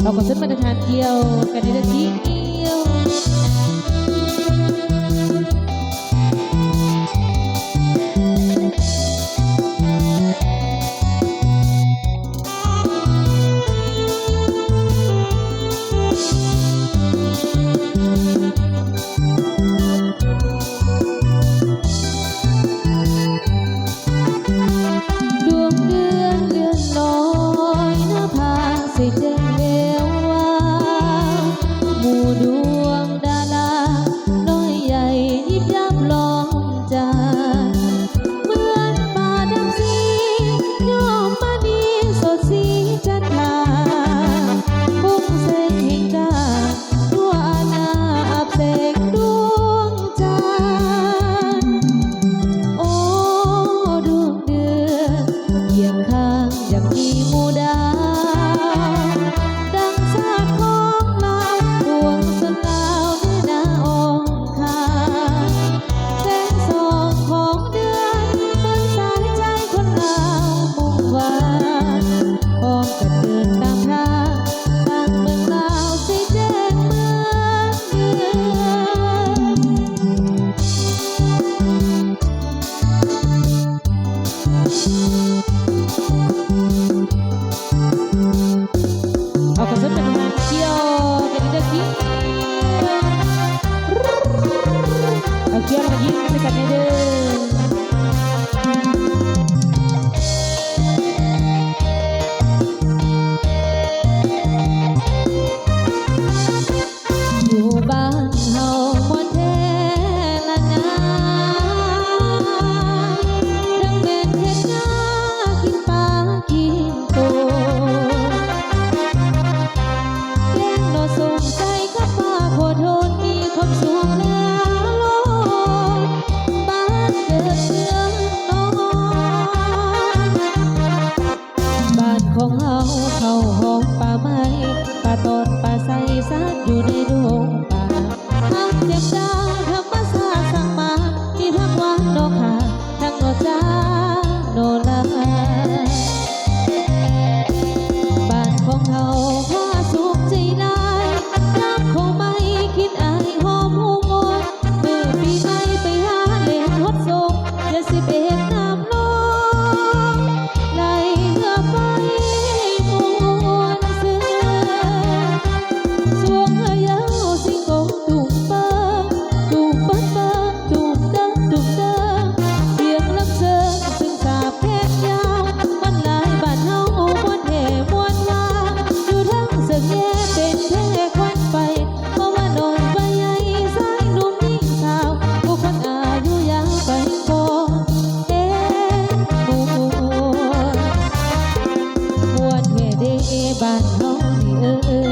เราก็เส้นมาตรฐานเกี่ยวกันในทีเดียวดวงเดือนเลื่อนลอยหน้าผาใส่เจ้าเอวว่าหมู่ดวงดาราน้อยใหญ่ยิบยับลองใจเหมือนป่าดำสีย้อมมานีสดสีจันทราพุ่งเส้นแห่งกาทั่วนาอาบแสงดวงจันทร์โอ้ดวงเดือนเคียงข้างอย่างมีหมู่ดาวดังชาติของเราดวงสลาวในหน้าองคารแสงส่องของเดือนเหมือนสายใจคนเรามุ่งหวานพร้อมกันเดินตามทางทางเมืองลาวสิแจ้งเมืองเดือนเอากระสุนเป็นมาเกี่ยวกันดีๆเอาเกี่ยวมายิงใส่กันเด้ออยู่บ้านเฮามวนแท้ละนาทั้งแม่นเฮ็ดนากินปลากินโตแกงโนสุ่มใส่กับปลาโคโทนมีความสุขแล้วโลดบ้านเกิดเมืองนอนบ้านของเฮาเข้าหอมป่าไม้ป่าตอดป่าใสซัดอยู่ในดงป่าทักเจ็บดาวธรรมชาติสั่งมามีทั้งหวานดอกหาทั้งโนจ้าโนลาบ้านของเฮาพาสุขใจลายน้ำคงไม่คิดอายหอมหูมนมือปีใหม่ไปหาเล่นฮดส่ง71น้ำลงไหลเหือไปมวนเสือสวงเฮยาวสิงกงตุ่มเปิ้งตุ่มเปิ้งเปิ้งตุ่มเด้งตุ่มเด้งเสียงลำเสิงซึ่งสาบแพทยาวมันหลายบ้านเฮามวนแห่มวนว่าอยู่ทั้งเสือกแย่เป็นแท่ควันไฟเพราะว่าโดนไฟใหญ่สายหนุ่มยิ่งสาวผู้คนอายุยาวไปก่อนเอ๊ะมวนแห่เดบ้านเฮานี่